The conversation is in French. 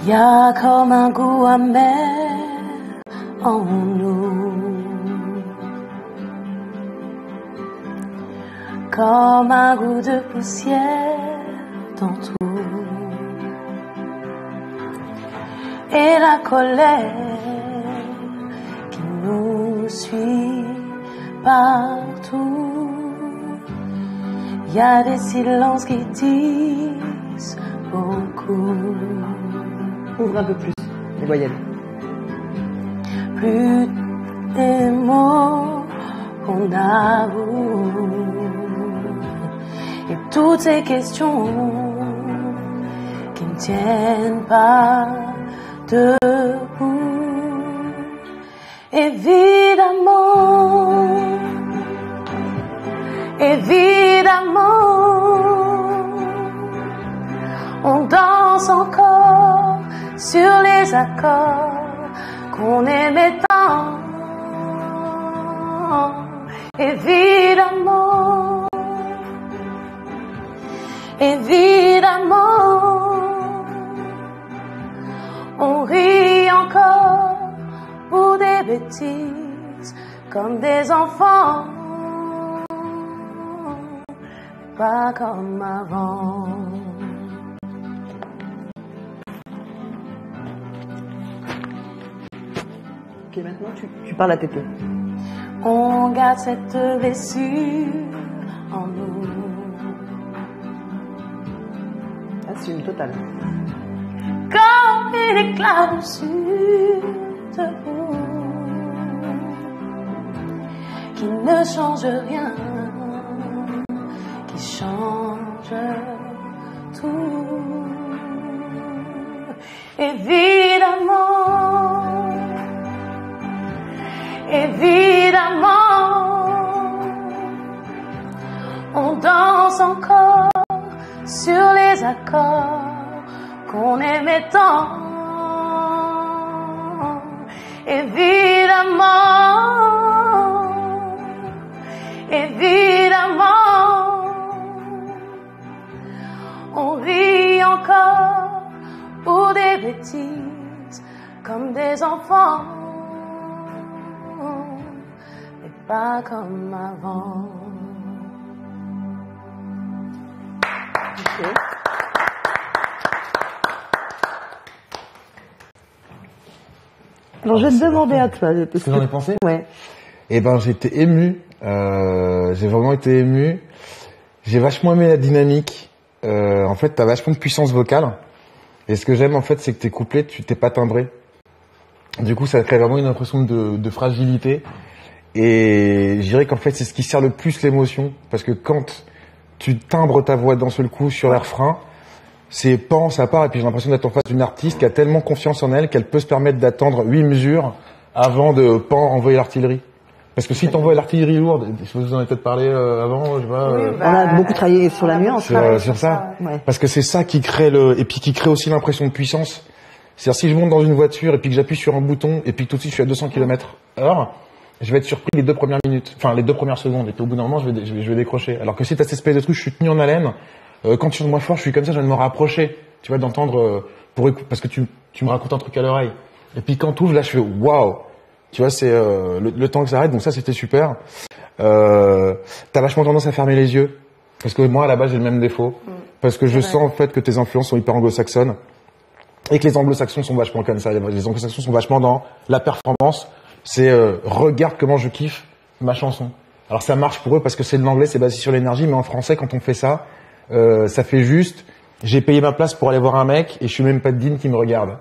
Y a comme un goût amer en nous, comme un goût de poussière dans tout, et la colère qui nous suit partout. Y a des silences qui disent beaucoup. Ouvre un peu plus les voyelles. Plus des mots qu'on avoue, et toutes ces questions qui ne tiennent pas debout. Évidemment, on danse encore sur les accords qu'on aimait tant. Évidemment, on rit encore pour des bêtises comme des enfants, pas comme avant. Ok, maintenant tu parles à Tété. On garde cette blessure en nous. Assume, total. Comme une éclaboussure de boue qui ne change rien, qui change tout. Évidemment, on danse encore sur les accords qu'on aimait tant. Évidemment, on rit encore pour des bêtises comme des enfants, mais pas comme avant. Okay. Alors je vais te demander à toi. Ce que j'en ai pensé. Ouais. Eh ben j'étais ému. J'ai vraiment été ému. J'ai vachement aimé la dynamique. En fait, t'as vachement de puissance vocale. Et ce que j'aime en fait, c'est que tes couplets, tu t'es pas timbré. Du coup, ça crée vraiment une impression de fragilité. Et je dirais qu'en fait, c'est ce qui sert le plus l'émotion, parce que quand tu timbres ta voix d'un seul coup sur les refrains, c'est pan, ça part, et puis j'ai l'impression d'être en face d'une artiste qui a tellement confiance en elle qu'elle peut se permettre d'attendre 8 mesures avant de pan envoyer l'artillerie. Parce que si t'envoies l'artillerie lourde, je vous en avez peut-être parlé avant, je sais pas. Oui, on a beaucoup travaillé sur la nuance. Sur ça. Ouais. Parce que c'est ça qui crée et puis qui crée aussi l'impression de puissance. C'est-à-dire si je monte dans une voiture et puis que j'appuie sur un bouton et puis que tout de suite je suis à 200 km/h, je vais être surpris les 2 premières minutes, enfin les 2 premières secondes, et puis au bout d'un moment je vais décrocher. Alors que si t'as cette espèce de truc, je suis tenu en haleine, quand tu chantes moins fort, je suis comme ça, je viens de me rapprocher, tu vois, d'entendre, parce que tu me racontes un truc à l'oreille. Et puis quand t'ouvres, là je fais waouh, tu vois, c'est le temps que ça arrête, donc ça c'était super. T'as vachement tendance à fermer les yeux, parce que moi à la base j'ai le même défaut, parce que je sens en fait que tes influences sont hyper anglo-saxonnes, et que les anglo-saxons sont vachement comme ça, les anglo-saxons sont vachement dans la performance. C'est regarde comment je kiffe ma chanson. Alors ça marche pour eux parce que c'est de l'anglais, c'est basé sur l'énergie, mais en français quand on fait ça, ça fait juste j'ai payé ma place pour aller voir un mec et je suis même pas digne qui me regarde.